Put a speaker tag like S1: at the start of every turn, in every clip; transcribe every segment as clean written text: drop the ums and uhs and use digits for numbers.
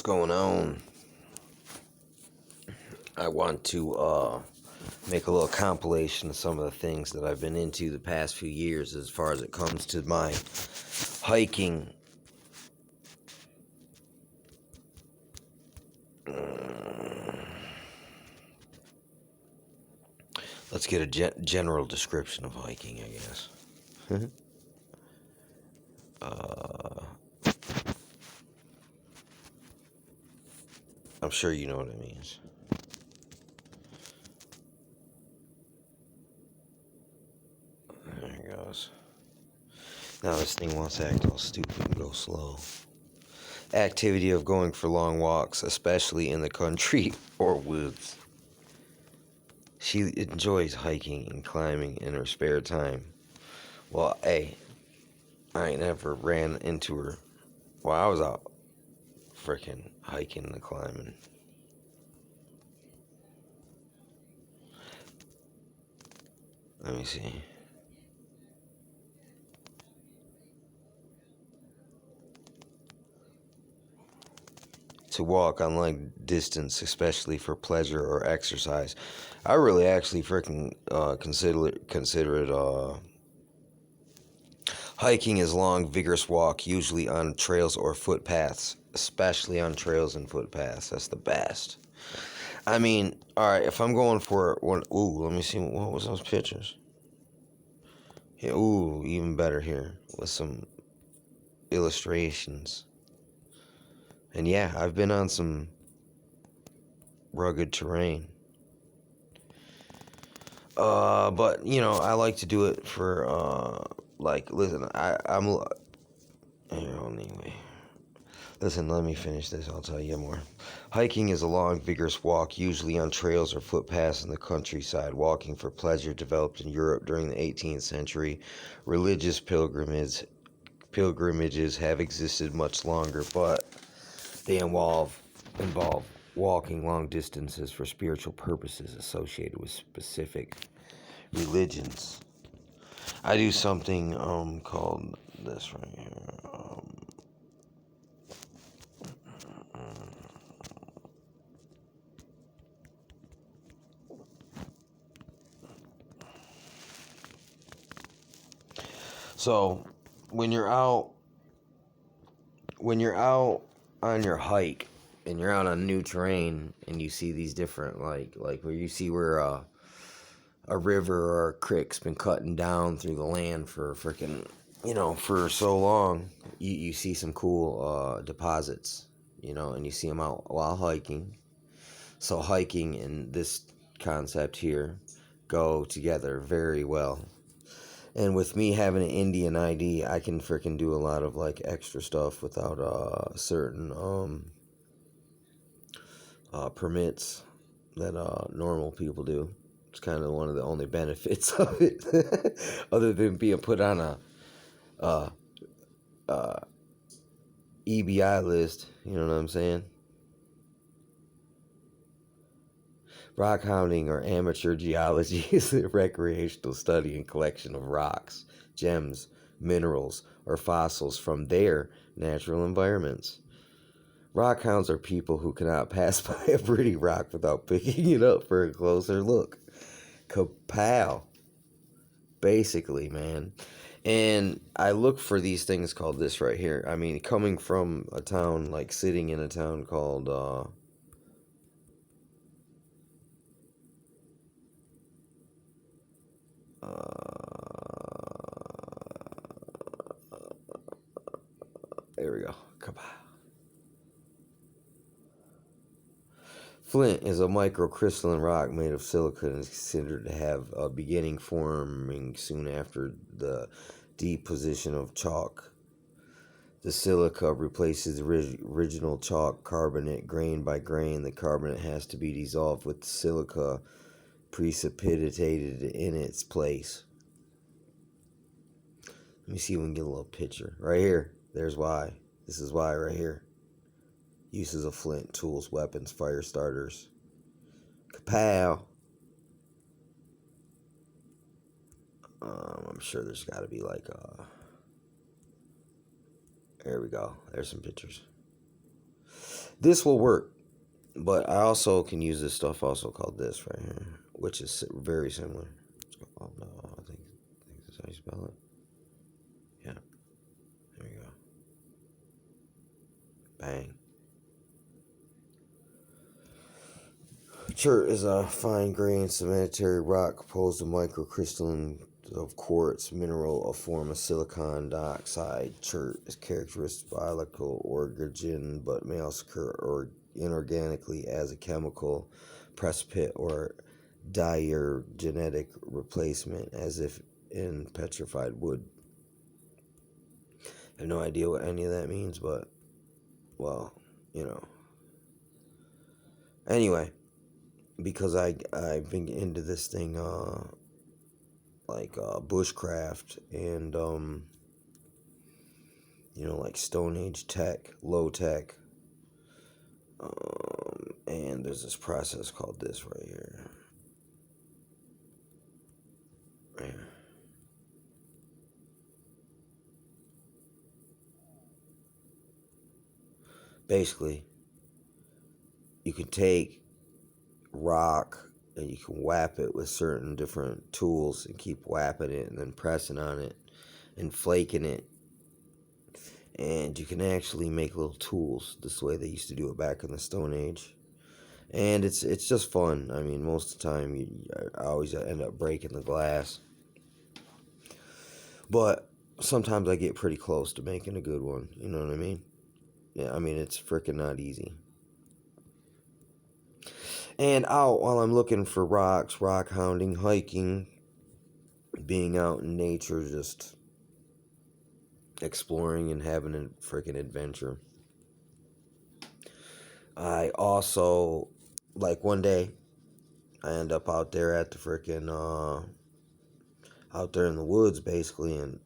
S1: going on? I want to make a little compilation of some of the things that I've been into the past few years as far as it comes to my hiking. Let's get a general description of hiking, I guess. I'm sure you know what it means. There it goes. Now this thing wants to act all stupid and go slow. Activity of going for long walks, especially in the country or woods. She enjoys hiking and climbing in her spare time. Well, hey, I ain't never ran into her while I was out freaking hiking and climbing. Let me see. To walk on long distance, especially for pleasure or exercise. I really actually freaking consider it hiking is long, vigorous walk, usually on trails or footpaths, especially on trails and footpaths. That's the best. I mean, all right, if I'm going for one, let me see, what was those pictures? Yeah, even better here with some illustrations. And yeah, I've been on some rugged terrain. But you know, I like to do it for listen, I'm here anyway. Listen, let me finish this. I'll tell you more. Hiking is a long, vigorous walk, usually on trails or footpaths in the countryside. Walking for pleasure developed in Europe during the 18th century. Religious pilgrimages have existed much longer, but they involve walking long distances for spiritual purposes associated with specific religions. I do something called this right here. So when you're out on your hike and you're out on new terrain and you see these different like where you see where a river or a creek's been cutting down through the land for freaking for so long, you see some cool deposits, and you see them out while hiking. So hiking and this concept here go together very well. And with me having an Indian ID, I can freaking do a lot of like extra stuff without certain permits that normal people do. It's kind of one of the only benefits of it, other than being put on a EBI list. You know what I'm saying? Rock hounding, or amateur geology, is a recreational study and collection of rocks, gems, minerals, or fossils from their natural environments. Rock hounds are people who cannot pass by a pretty rock without picking it up for a closer look. Kapow. Basically, man. And I look for these things called this right here. I mean, coming from a town, like sitting in a town called there we go. Come on. Flint is a microcrystalline rock made of silica and is considered to have a beginning forming soon after the deposition of chalk. The silica replaces the original chalk carbonate grain by grain. The carbonate has to be dissolved with silica precipitated in its place. Let me see if we can get a little picture. Right here. There's why. This is why right here. Uses of flint, tools, weapons, fire starters. Kapow. I'm sure there's got to be like there we go. There's some pictures. This will work, but I also can use this stuff also called this right here, which is very similar. Oh no, I think that's how you spell it. Yeah, there we go. Bang. Chert is a fine-grained sedimentary rock composed of microcrystalline of quartz mineral, a form of silicon dioxide. Chert is characteristic biological origin, but may also occur inorganically as a chemical precipitate or diagenetic replacement, as if in petrified wood. I have no idea what any of that means, but, well, you know. Anyway, because I've been into this thing, bushcraft and, like Stone Age tech, low tech. And there's this process called this right here. Right here. Basically, you can take rock and you can whap it with certain different tools and keep whapping it and then pressing on it and flaking it. And you can actually make little tools this way they used to do it back in the Stone Age. And it's just fun. I mean, most of the time I always end up breaking the glass. But sometimes I get pretty close to making a good one. You know what I mean? Yeah, I mean, it's freaking not easy. And out while I'm looking for rocks, rock hounding, hiking, being out in nature, just exploring and having a freaking adventure. I also, like one day, I end up out there at the freaking, out there in the woods basically, and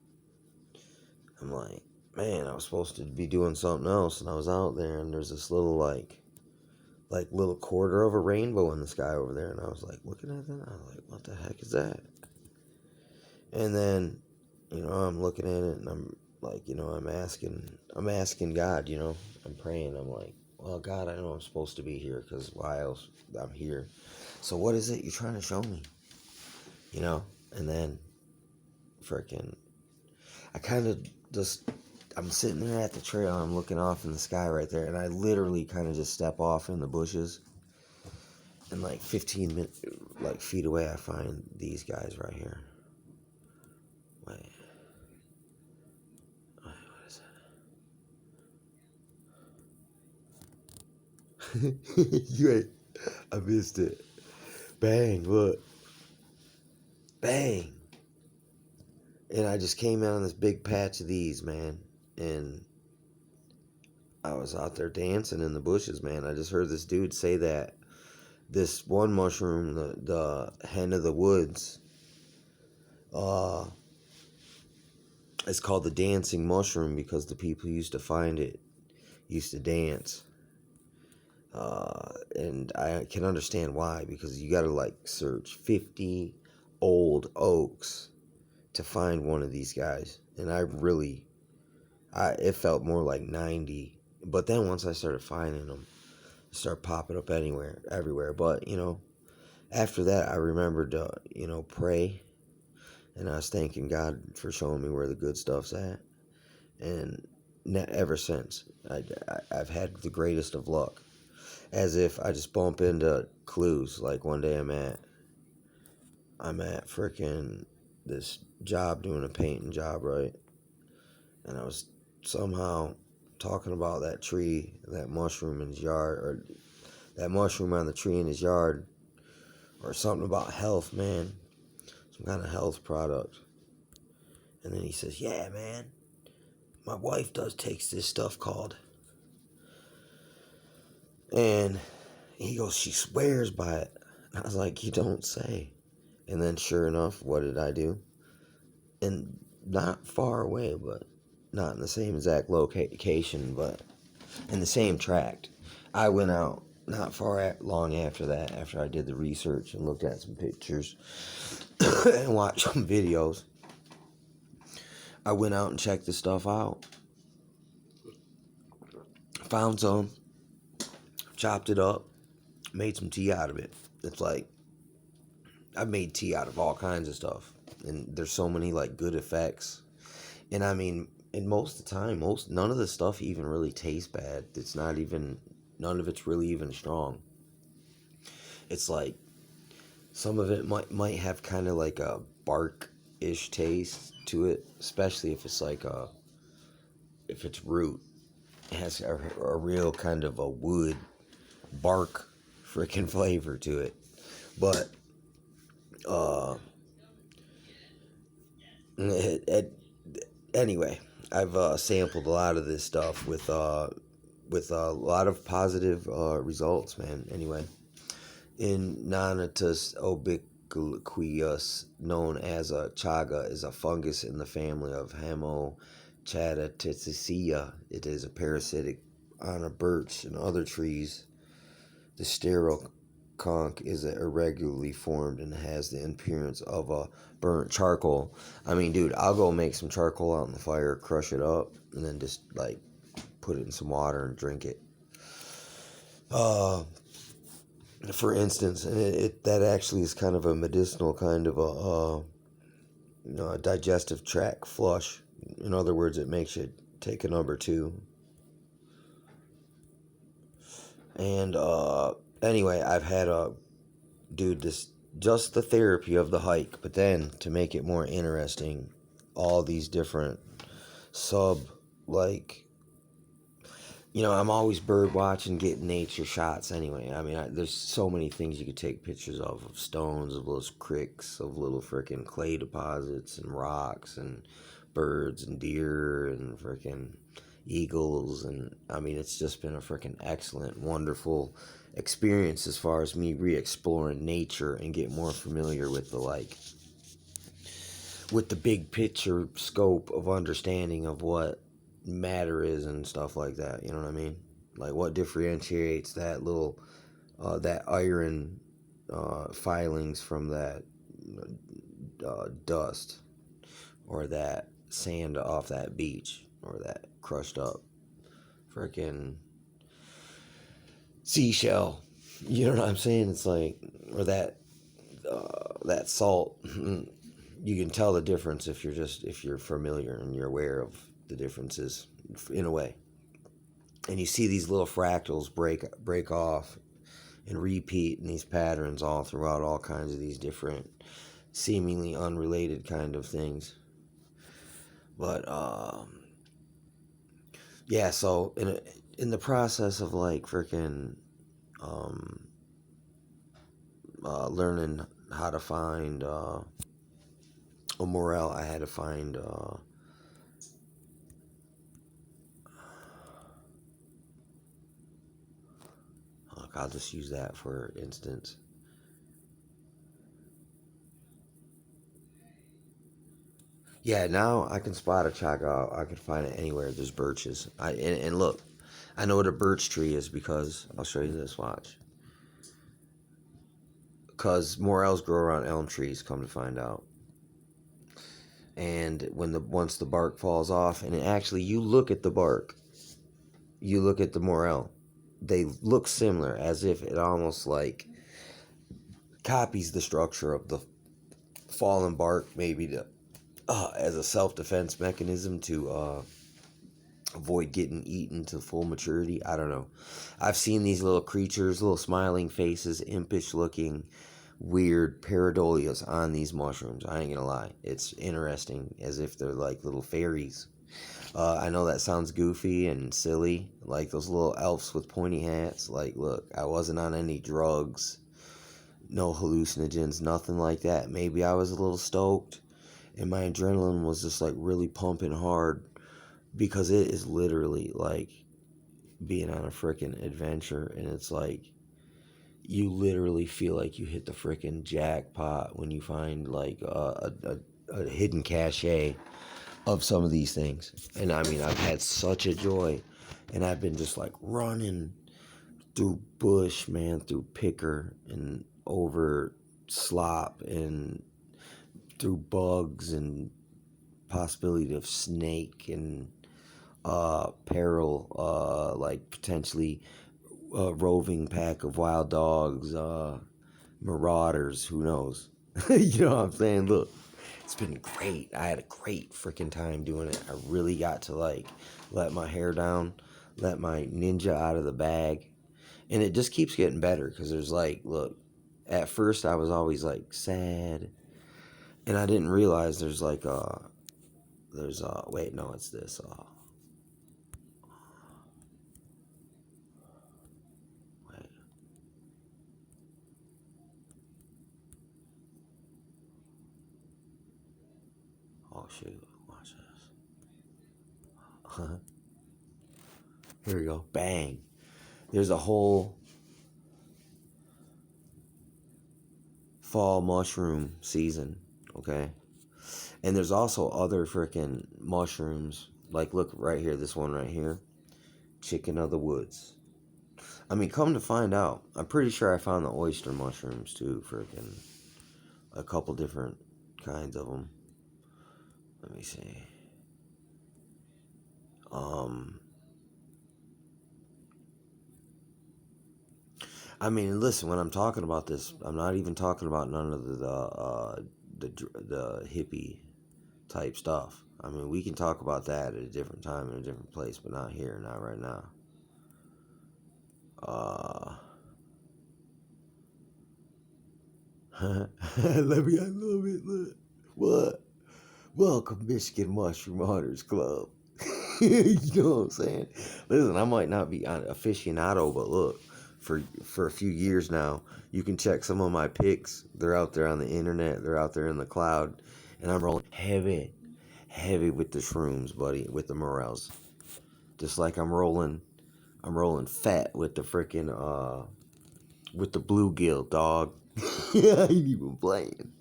S1: I'm like, man, I was supposed to be doing something else, and I was out there, and there's this little, like little quarter of a rainbow in the sky over there, and I was like looking at that, I was like, what the heck is that? And then, I'm looking at it, and I'm like, I'm asking God, I'm praying, I'm like, well, God, I know I'm supposed to be here, because why else I'm here? So what is it you're trying to show me? And then, freaking, I kind of just, I'm sitting there at the trail, I'm looking off in the sky right there, and I literally kind of just step off in the bushes, and like 15 feet away, I find these guys right here. Wait, what is that? Wait, I missed it. Bang, look. Bang. And I just came out on this big patch of these, man. And I was out there dancing in the bushes, man. I just heard this dude say that this one mushroom, the hen of the woods, it's called the dancing mushroom because the people used to find it, used to dance. And I can understand why, because you gotta search 50 old oaks to find one of these guys. And it felt more like 90. But then once I started finding them, they start popping up everywhere. But, after that, I remembered to, pray. And I was thanking God for showing me where the good stuff's at. And ever since, I've had the greatest of luck. As if I just bump into clues. Like one day I'm at freaking this job doing a painting job, right? And I was somehow talking about that tree, that mushroom in his yard, or that mushroom on the tree in his yard, or something about health, man. Some kind of health product. And then he says, yeah, man, my wife takes this stuff called. And he goes, she swears by it. And I was like, you don't say. And then sure enough, what did I do? And not far away, but not in the same exact location, but in the same tract. I went out not long after that, after I did the research and looked at some pictures and watched some videos. I went out and checked the stuff out. Found some. chopped it up, made some tea out of it. It's like I've made tea out of all kinds of stuff, and there's so many like good effects. And I mean, and most of the time, most none of the stuff even really tastes bad. It's not even none of it's really even strong. It's like some of it might have kind of like a bark ish taste to it, especially if it's like a if it's root. It has a real kind of a wood bark freaking flavor to it. But uh, it, anyway, I've sampled a lot of this stuff with a lot of positive results, man. Anyway, in Nonatus ubiquus, known as a chaga, is a fungus in the family of Haemochatacea. It is a parasitic on a birch and other trees. The sterile conch is irregularly formed and has the appearance of a burnt charcoal. I mean, dude, I'll go make some charcoal out in the fire, crush it up, and then just like put it in some water and drink it. For instance, and that actually is kind of a medicinal kind of a digestive tract flush. In other words, it makes you take a number two. And anyway, I've had dude, this just the therapy of the hike, but then to make it more interesting, all these different sub like I'm always bird watching, getting nature shots anyway. I mean, there's so many things you could take pictures of stones, of little creeks, of little freaking clay deposits and rocks and birds and deer and freaking eagles. And I mean, it's just been a freaking excellent, wonderful experience as far as me re-exploring nature and get more familiar with with the big picture scope of understanding of what matter is and stuff like that. You know what I mean? Like what differentiates that little that iron filings from that dust or that sand off that beach or that crushed up freaking seashell. You know what I'm saying? It's like or that salt. You can tell the difference if you're familiar and you're aware of the differences in a way. And you see these little fractals break off and repeat in these patterns all throughout all kinds of these different seemingly unrelated kind of things. But yeah, so in the process of like freaking learning how to find a morel, I had to find I'll just use that for instance. Yeah, now I can spot a chaga. I can find it anywhere. There's birches. And look, I know what a birch tree is because I'll show you this. Watch. Because morels grow around elm trees. Come to find out. And once the bark falls off, and actually you look at the bark, you look at the morel. They look similar, as if it almost like copies the structure of the fallen bark, maybe to as a self-defense mechanism to avoid getting eaten to full maturity. I don't know. I've seen these little creatures, little smiling faces, impish looking, weird pareidolia on these mushrooms. I ain't gonna lie. It's interesting, as if they're like little fairies. I know that sounds goofy and silly, like those little elves with pointy hats. Like, look, I wasn't on any drugs, no hallucinogens, nothing like that. Maybe I was a little stoked and my adrenaline was just like really pumping hard because it is literally like being on a freaking adventure, and it's like you literally feel like you hit the freaking jackpot when you find like a hidden cache of some of these things. And I mean, I've had such a joy, and I've been just like running through bush, man, through picker and over slop and through bugs and possibility of snake and peril, like potentially roving pack of wild dogs, marauders, who knows? You know what I'm saying? Look, it's been great. I had a great freaking time doing it. I really got to like let my hair down, let my ninja out of the bag. And it just keeps getting better because there's like, look, at first I was always like sad. And I didn't realize wait, no, it's this, wait, oh shoot, watch this. Here we go, bang. There's a whole fall mushroom season, okay? And there's also other freaking mushrooms. Like, look right here, this one right here. Chicken of the woods. I mean, come to find out, I'm pretty sure I found the oyster mushrooms too, freaking. A couple different kinds of them. Let me see. I mean, listen, when I'm talking about this, I'm not even talking about none of the hippie type stuff. I mean, we can talk about that at a different time in a different place, but not here, not right now. Let me, I love it. Look, what? Welcome, Michigan Mushroom Hunters Club. You know what I'm saying? Listen, I might not be an aficionado, but look, for a few years now, you can check some of my pics. They're out there on the internet. They're out there in the cloud, and I'm rolling heavy with the shrooms, buddy, with the morels. Just like I'm rolling fat with the freaking with the bluegill, dog. I ain't even playing.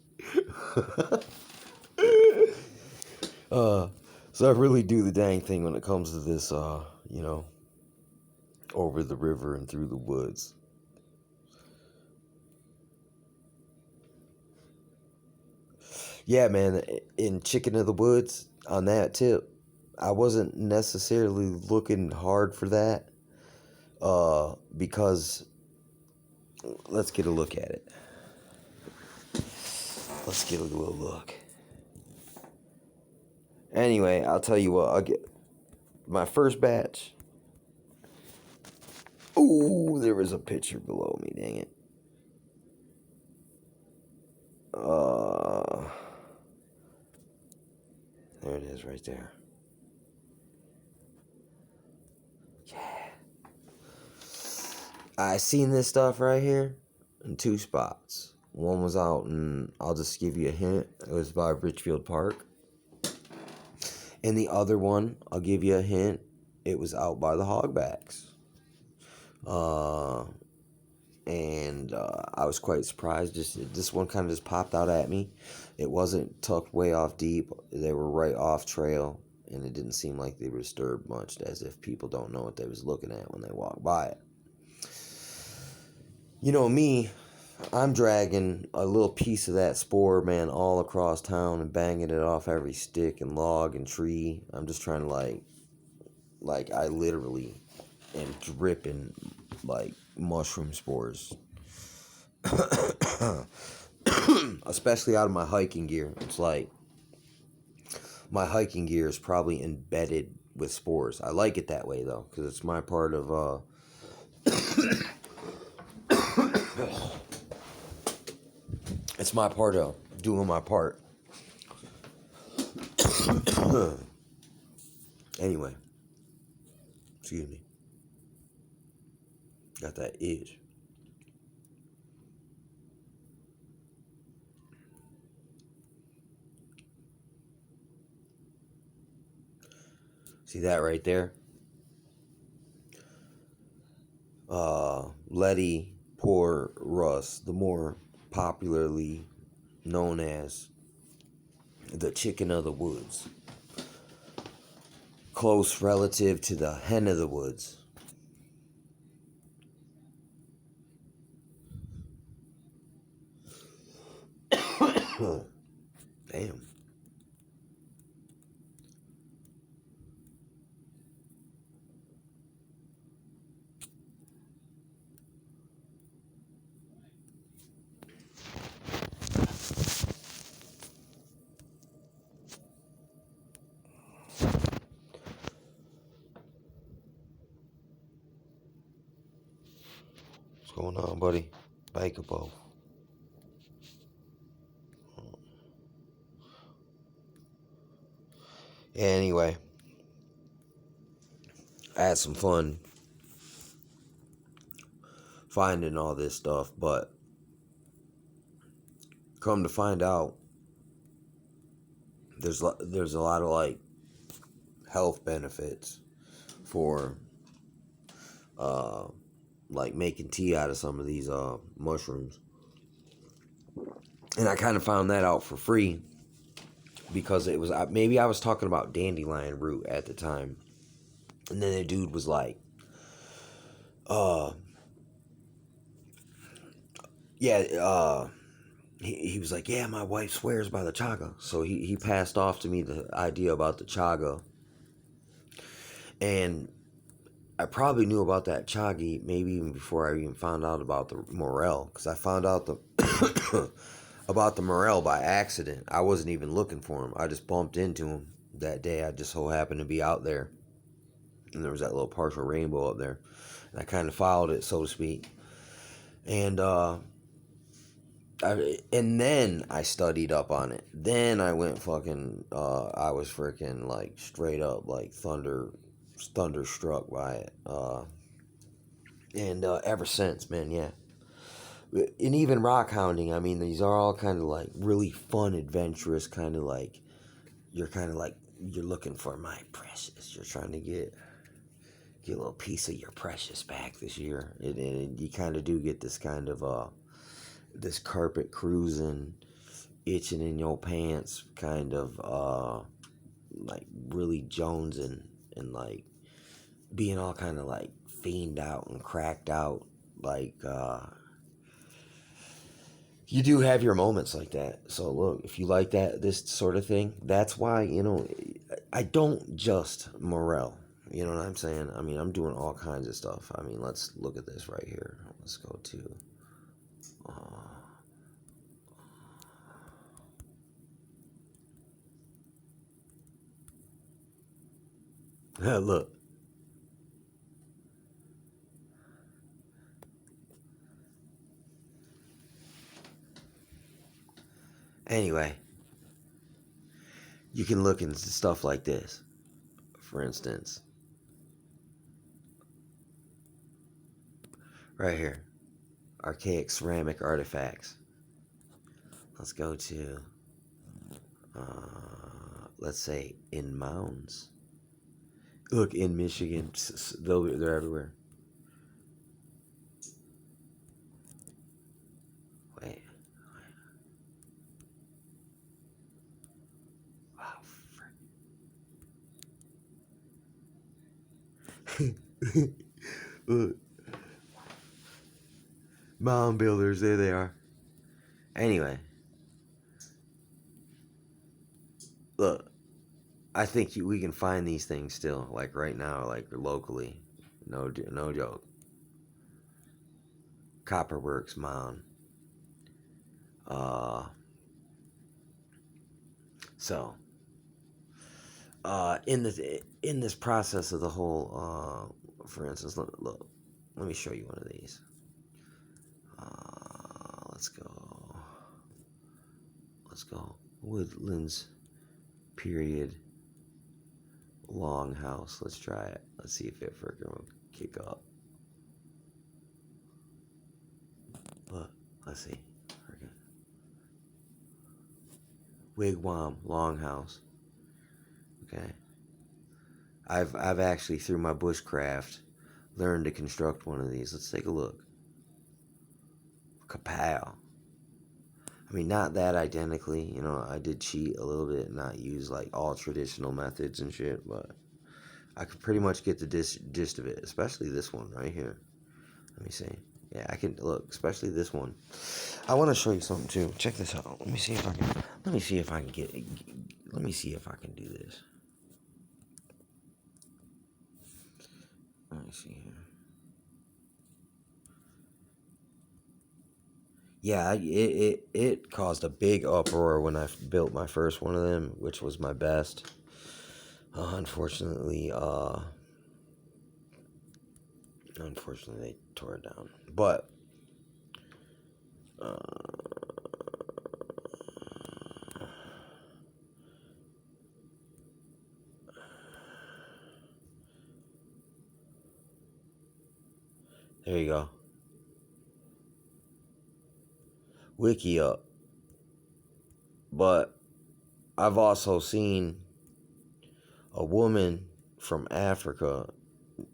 S1: So I really do the dang thing when it comes to this, you know, over the river and through the woods. Yeah, man, in Chicken of the Woods, on that tip, I wasn't necessarily looking hard for that, because let's get a look at it. Let's get a little look. Anyway, I'll tell you what, I'll get my first batch. Ooh, there was a picture below me, dang it. There it is right there. Yeah. I seen this stuff right here in two spots. One was out, and I'll just give you a hint. It was by Richfield Park. And the other one, I'll give you a hint. It was out by the Hogbacks. And I was quite surprised. Just this one kind of just popped out at me. It wasn't tucked way off deep. They were right off trail, and it didn't seem like they were disturbed much, as if people don't know what they was looking at when they walk by it. You know me, I'm dragging a little piece of that spore, man, all across town and banging it off every stick and log and tree. I'm just trying to like I literally am dripping like mushroom spores. Especially out of my hiking gear. It's like my hiking gear is probably embedded with spores. I like it that way though, because it's my part of it's my part of doing my part. Anyway, excuse me. Got that itch. See that right there? Letty, poor Russ, the more popularly known as the chicken of the woods. Close relative to the hen of the woods. Damn. going on, buddy? Bike above. Anyway, I had some fun finding all this stuff, but come to find out, there's a lot of like health benefits for uh like making tea out of some of these mushrooms, and I kind of found that out for free because it was maybe I was talking about dandelion root at the time, and then the dude was like, uh yeah, he was like, yeah, my wife swears by the chaga. So he passed off to me the idea about the chaga. And I probably knew about that chagi maybe even before I even found out about the morel. Because I found out the about the morel by accident. I wasn't even looking for him. I just bumped into him that day. I just so happened to be out there. And there was that little partial rainbow up there. And I kind of followed it, so to speak. And and then I studied up on it. Then I went fucking. I was freaking like straight up like thunderstruck by it. And ever since, man, yeah. And even rock hounding. I mean, these are all kind of like really fun, adventurous kind of like. You're kind of like you're looking for my precious. You're trying to get a little piece of your precious back this year. And you kind of do get this kind of this carpet cruising, itching in your pants kind of like really jonesing and like being all kind of like fiend out and cracked out, like you do have your moments like that. So look, if you like this sort of thing, that's why, I don't just morel, you know what I'm saying? I mean, I'm doing all kinds of stuff. I mean, let's look at this right here. Let's go to look. Anyway, you can look into stuff like this. For instance, right here, archaic ceramic artifacts. Let's go to, let's say, in mounds. Look, in Michigan, they're everywhere. Wait. Wow. Look, mound builders, there they are. Anyway, look, I think we can find these things still, like right now, like locally. No joke. Copperworks mound. Uh, so, in this process of the whole, for instance, look, let me show you one of these. Let's go. Let's go. Woodlands, period. Longhouse. Let's try it. Let's see if it freaking will kick up. Look, let's see. Freaking. Wigwam, longhouse. Okay. I've actually through my bushcraft learned to construct one of these. Let's take a look. Kapow. I mean, not that identically. I did cheat a little bit and not use like all traditional methods and shit, but I could pretty much get the gist of it, especially this one right here. Let me see. Yeah, I can look, especially this one. I want to show you something too. Check this out. Let me see if I can. Let me see if I can get. Let me see if I can do this. Let me see here. Yeah, it caused a big uproar when I built my first one of them, which was my best. Unfortunately, they tore it down. But Uh, there you go. Wiki up. But I've also seen a woman from Africa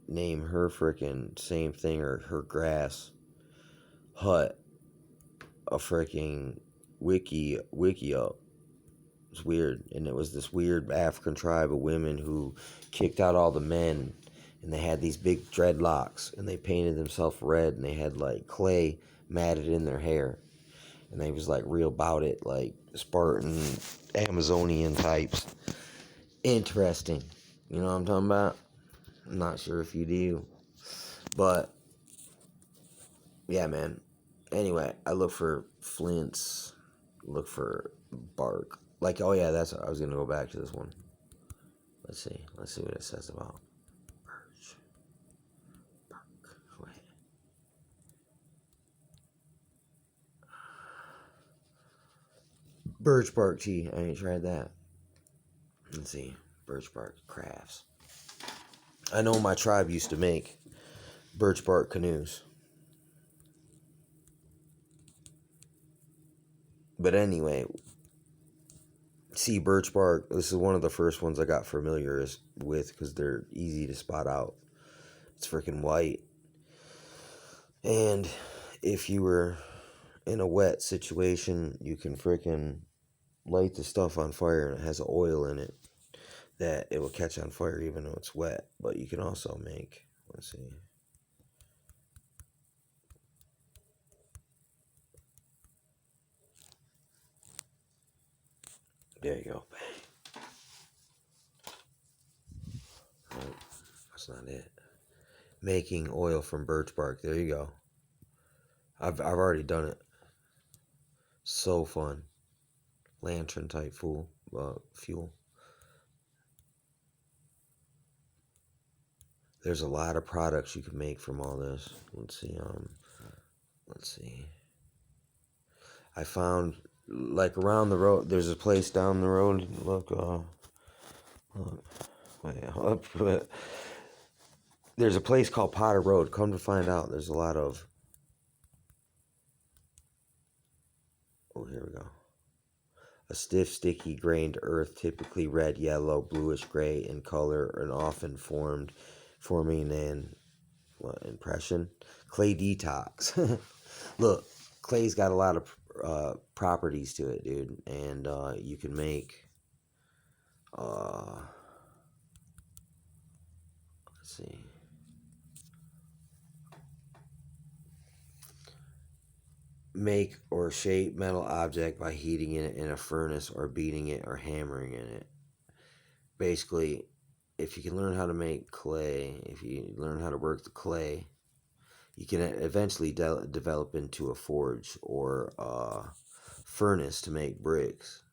S1: name her freaking same thing, or her grass hut, a freaking wiki up. It's weird. And it was this weird African tribe of women who kicked out all the men, and they had these big dreadlocks, and they painted themselves red, and they had like clay matted in their hair, and they was like real about it, like Spartan Amazonian types. Interesting. You know what I'm talking about? I'm not sure if you do, but yeah, man. Anyway, I look for flints, look for bark. Like, oh yeah, I was gonna go back to this one. Let's see what it says about birch bark. Wait. Birch bark tea. I ain't tried that. Let's see, birch bark crafts. I know my tribe used to make birch bark canoes. But anyway, see, birch bark, this is one of the first ones I got familiar with because they're easy to spot out. It's freaking white. And if you were in a wet situation, you can freaking light the stuff on fire, and it has oil in it that it will catch on fire even though it's wet. But you can also make, let's see. There you go. Oh, that's not it. Making oil from birch bark. There you go. I've already done it. So fun. Lantern type fuel. There's a lot of products you can make from all this. Let's see. I found, like, around the road. There's a place down the road. Look. Wait, up. There's a place called Potter Road. Come to find out, there's a lot of. Oh, here we go. A stiff, sticky grained earth, typically red, yellow, bluish gray in color, and often forming an impression. Clay detox. Look, clay's got a lot of properties to it, dude, and you can make. Let's see. Make or shape metal object by heating it in a furnace or beating it or hammering in it. Basically, if you can learn how to make clay, if you learn how to work the clay, you can eventually develop into a forge or a furnace to make bricks.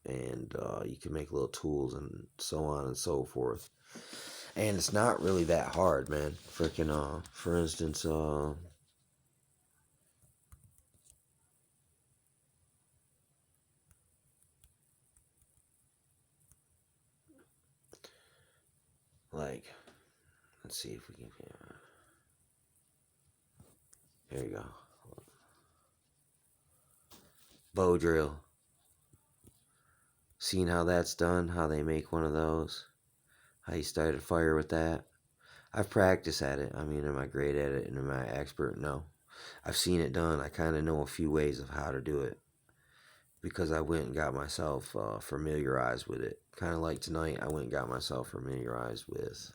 S1: And you can make little tools and so on and so forth. And it's not really that hard, man. Freaking, for instance, like, let's see if we can. Here you go. Bow drill. Seen how that's done? How they make one of those? How you start a fire with that? I've practiced at it. I mean, am I great at it and am I expert? No. I've seen it done. I kind of know a few ways of how to do it because I went and got myself familiarized with it. Kind of like tonight, I went and got myself familiarized with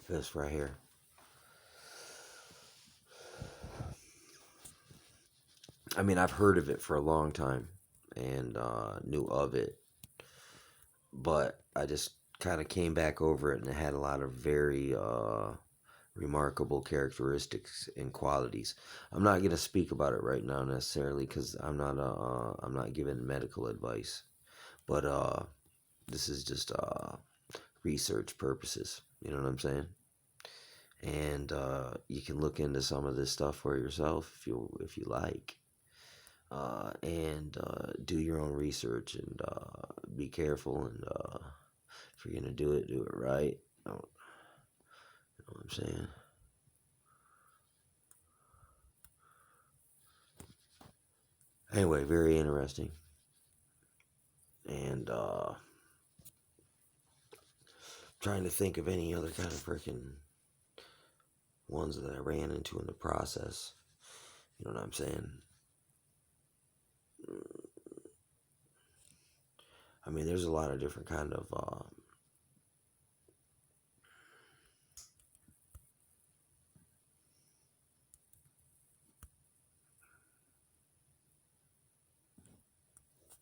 S1: this right here. I mean, I've heard of it for a long time and knew of it, but I just kind of came back over it and it had a lot of very remarkable characteristics and qualities. I'm not going to speak about it right now necessarily because I'm not giving medical advice, but this is just research purposes. You know what I'm saying? And you can look into some of this stuff for yourself if you like, and do your own research and be careful. And if you're gonna do it right. You know what I'm saying? Anyway, very interesting. And trying to think of any other kind of freaking ones that I ran into in the process. You know what I'm saying? I mean, there's a lot of different kind of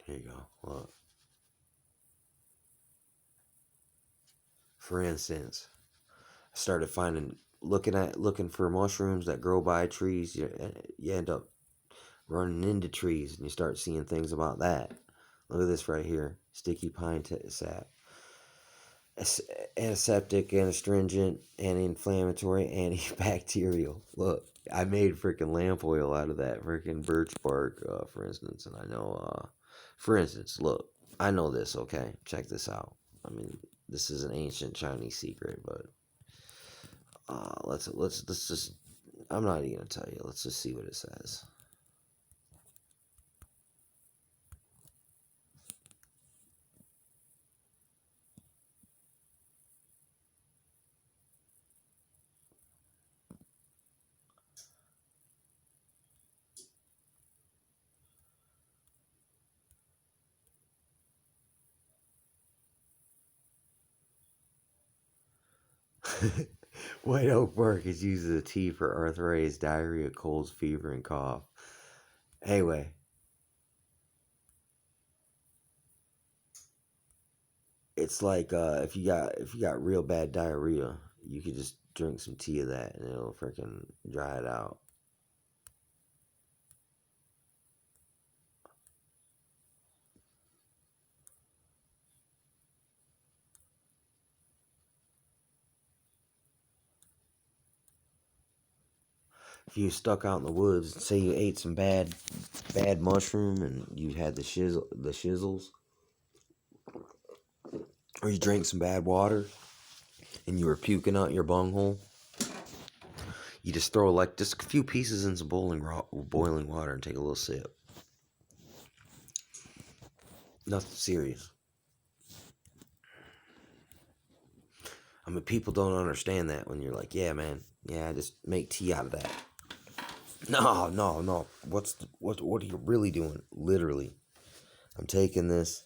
S1: here you go. Look. For instance, I started looking for mushrooms that grow by trees. You end up running into trees, and you start seeing things about that. Look at this right here: sticky pine sap, antiseptic, astringent, anti-inflammatory, antibacterial. Look, I made freaking lamp oil out of that freaking birch bark, for instance. And I know, for instance, look, I know this. Okay, check this out. I mean, this is an ancient Chinese secret, but let's just. I'm not even gonna tell you. Let's just see what it says. White oak bark is used as a tea for arthritis, diarrhea, colds, fever, and cough. Anyway, it's like if you got real bad diarrhea, you could just drink some tea of that and it'll freaking dry it out. If you stuck out in the woods, say you ate some bad mushroom and you had the shizzles, or you drank some bad water and you were puking out your bunghole, you just throw like just a few pieces in some boiling water and take a little sip. Nothing serious. I mean, people don't understand that when you're like, yeah, man, yeah, I just make tea out of that. No, no, no. What are you really doing? Literally, I'm taking this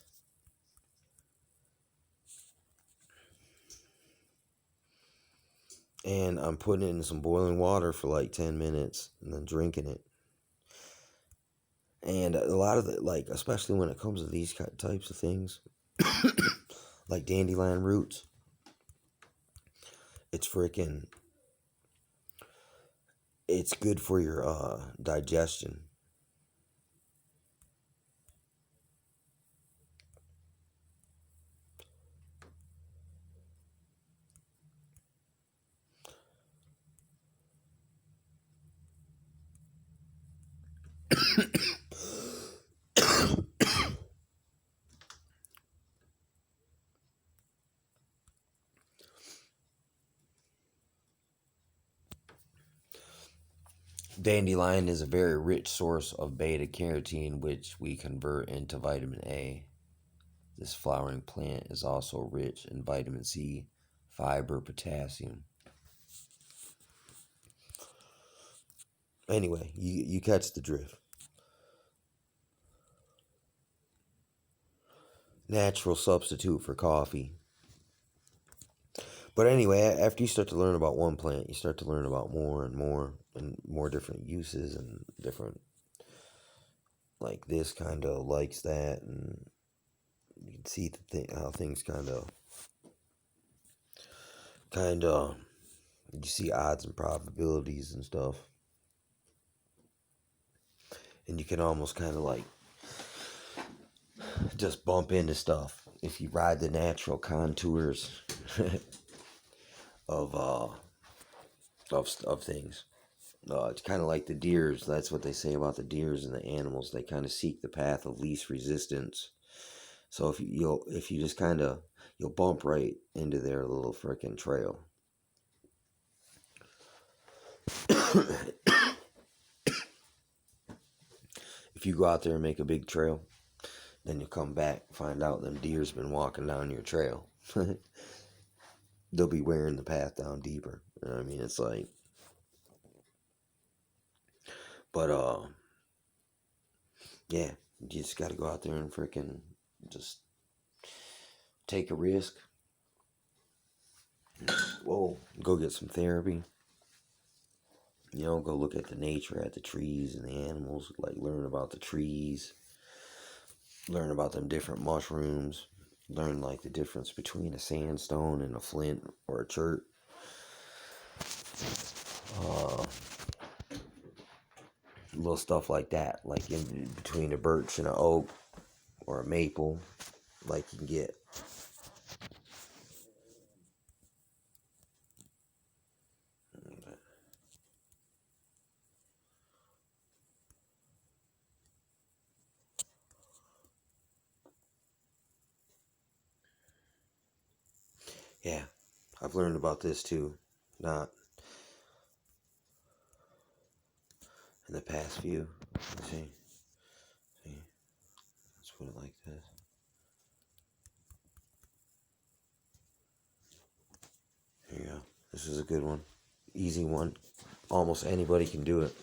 S1: and I'm putting it in some boiling water for like 10 minutes and then drinking it. And a lot of the, like, especially when it comes to these types of things, like dandelion roots, it's freaking, it's good for your digestion. Dandelion is a very rich source of beta carotene, which we convert into vitamin A. This flowering plant is also rich in vitamin C, fiber, potassium. Anyway, you catch the drift. Natural substitute for coffee. But anyway, after you start to learn about one plant, you start to learn about more and more different uses and different, like this kind of likes that, and you can see how things kind of You see odds and probabilities and stuff. And you can almost kind of like just bump into stuff if you ride the natural contours of of things. It's kind of like the deers. That's what they say about the deers and the animals. They kind of seek the path of least resistance. So if you just kind of you'll bump right into their little freaking trail. If you go out there and make a big trail, then you'll come back, find out them deer's been walking down your trail. They'll be wearing the path down deeper. You know what I mean? It's like, but yeah, you just got to go out there and freaking just take a risk. Whoa, go get some therapy. You know, go look at the nature, at the trees and the animals. Like learn about the trees, learn about them different mushrooms, learn like the difference between a sandstone and a flint or a chert. Uh, little stuff like that, like in between a birch and an oak or a maple, like you can get. Yeah, I've learned about this too, not in the past few. See, let's put it like this. Here you go. This is a good one, easy one. Almost anybody can do it.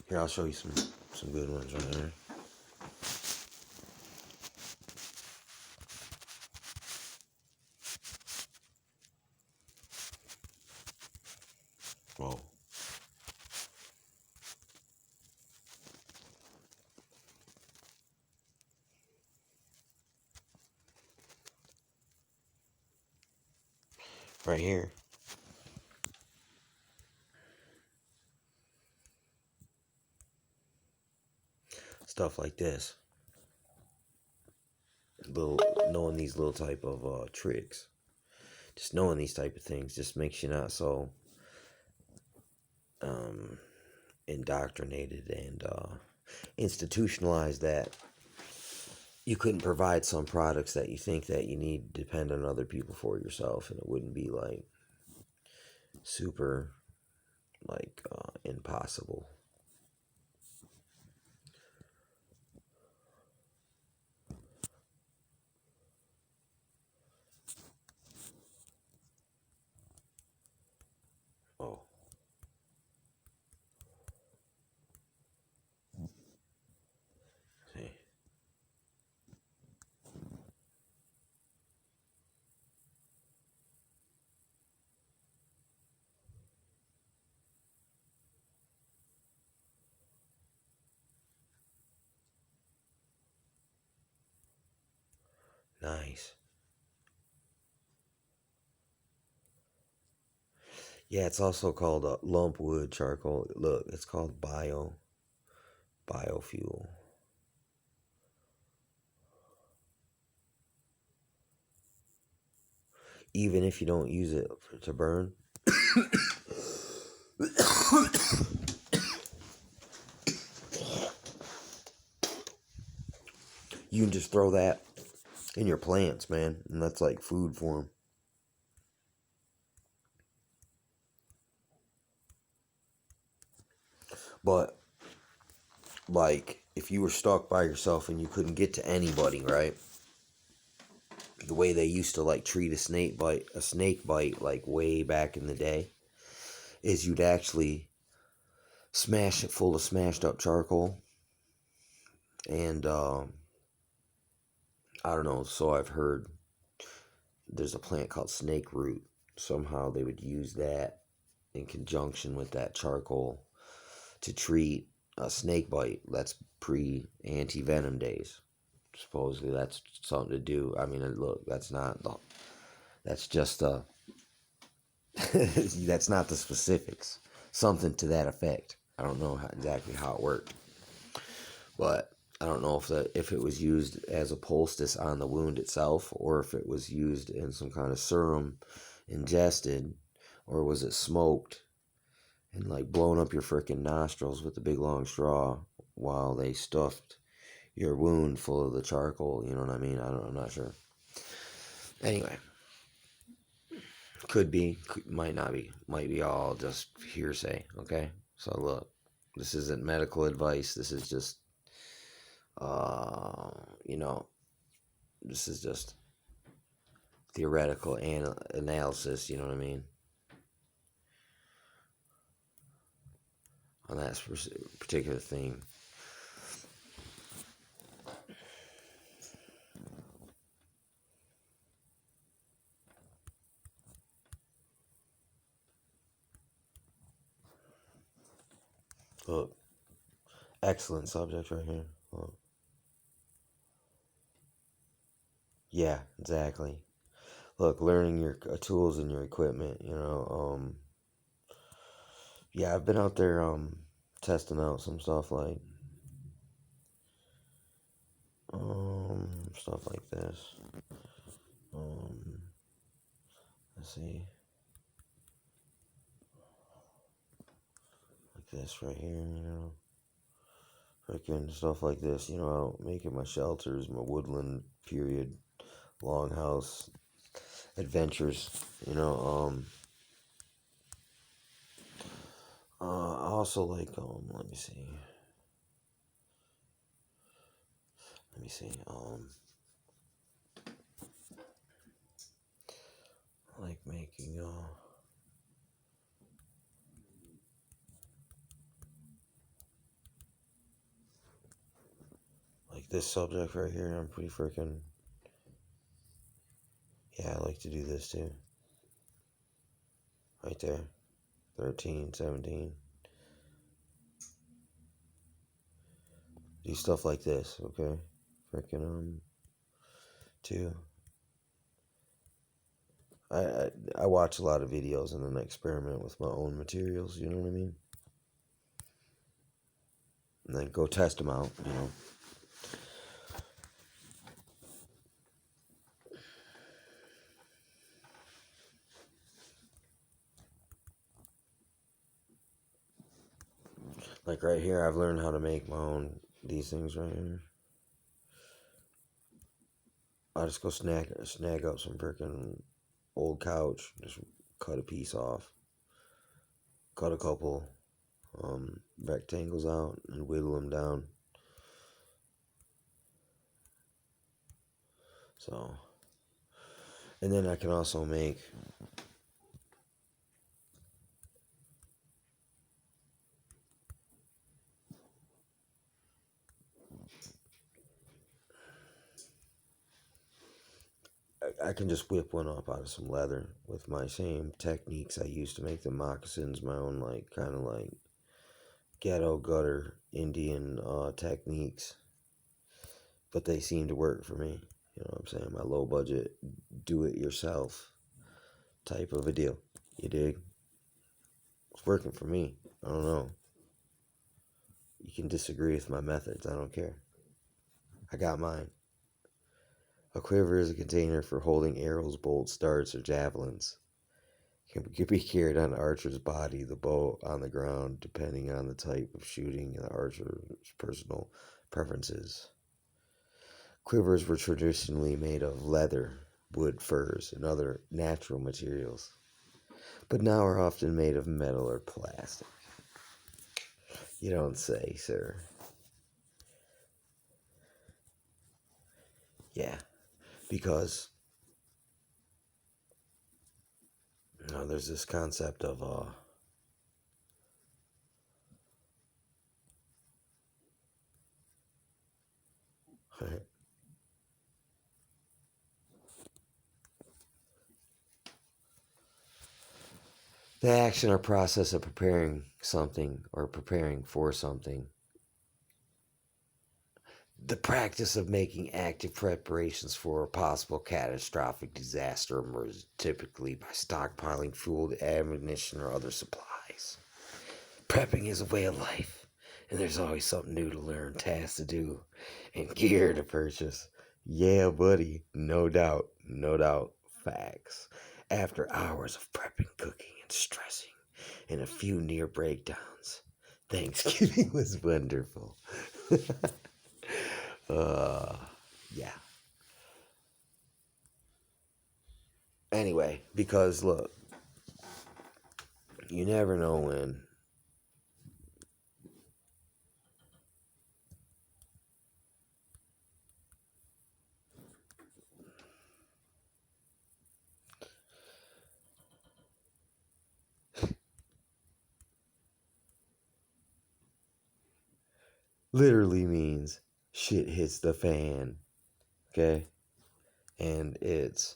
S1: Here, I'll show you some good ones right here. Whoa. Right here. Stuff like this. Little knowing these little type of tricks. Just knowing these type of things just makes you not so um indoctrinated and institutionalized that you couldn't provide some products that you think that you need to depend on other people for yourself, and it wouldn't be like super like impossible. Oh, see, nice. Yeah, it's also called lumpwood charcoal. Look, it's called biofuel. Even if you don't use it to burn, you can just throw that in your plants, man, and that's like food for them. But like, if you were stuck by yourself and you couldn't get to anybody, right? The way they used to like treat a snake bite, like way back in the day, is you'd actually smash it full of smashed up charcoal, and I don't know. So I've heard there's a plant called snake root. Somehow they would use that in conjunction with that charcoal to treat a snake bite. That's pre-anti-venom days. Supposedly that's something to do. I mean, look, that's just that's not the specifics. Something to that effect. I don't know exactly how it worked, but I don't know if it was used as a poultice on the wound itself, or if it was used in some kind of serum, ingested, or was it smoked and like blown up your freaking nostrils with a big long straw while they stuffed your wound full of the charcoal. You know what I mean? I'm not sure. Anyway, might not be, might be all just hearsay. Okay, so look, this isn't medical advice. This is just, uh, you know, this is just theoretical analysis. You know what I mean? On that particular thing. Look, excellent subject right here. Look. Yeah, exactly. Look, learning your tools and your equipment. Yeah, I've been out there testing out some stuff like stuff like this. Um, let's see, like this right here. Freaking stuff like this. Making my shelters, my woodland period, longhouse adventures. I also like Let me see. Let me see. I like making like this subject right here. I'm pretty freaking. Yeah, I like to do this too. Right there. 13, 17. Do stuff like this, okay? Freaking too. I watch a lot of videos and then experiment with my own materials. You know what I mean? And then go test them out. Like right here, I've learned how to make my own these things right here. I just go snag up some freaking old couch, just cut a piece off, cut a couple rectangles out, and wiggle them down. So, and then I can also make I can just whip one up out of some leather with my same techniques I used to make the moccasins, my own like kind of like ghetto gutter Indian techniques, but they seem to work for me. You know what I'm saying? My low budget, do it yourself type of a deal. You dig? It's working for me. I don't know. You can disagree with my methods. I don't care. I got mine. A quiver is a container for holding arrows, bolts, darts, or javelins. Can be carried on the archer's body, the bow on the ground, depending on the type of shooting and the archer's personal preferences. Quivers were traditionally made of leather, wood, furs, and other natural materials, but now are often made of metal or plastic. You don't say, sir. Yeah, because there's this concept of the action or process of preparing something or preparing for something The practice of making active preparations for a possible catastrophic disaster emerges typically by stockpiling food, ammunition, or other supplies. Prepping is a way of life, and there's always something new to learn, tasks to do, and gear to purchase. Yeah, buddy, no doubt, no doubt, facts. After hours of prepping, cooking, and stressing, and a few near breakdowns, Thanksgiving was wonderful. uh, yeah. Anyway, because look, you never know when. Literally means shit hits the fan. Okay? And it's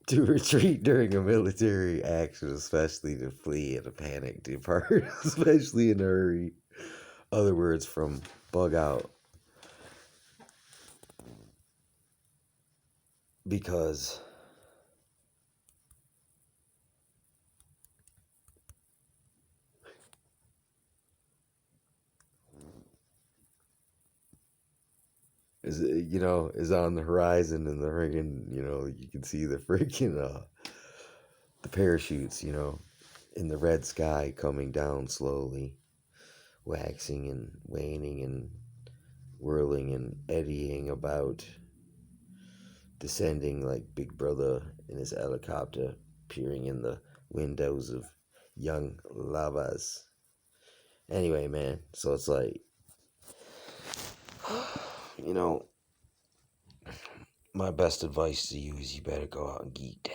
S1: to retreat during a military action, especially to flee in a panic, depart, especially in a hurry. Other words from bug out. Because is on the horizon, and the friggin', you can see the freaking the parachutes, in the red sky coming down slowly, waxing and waning and whirling and eddying about, descending like Big Brother in his helicopter, peering in the windows of young lavas. Anyway, man, so it's like, you know, my best advice to you is you better go out and geek.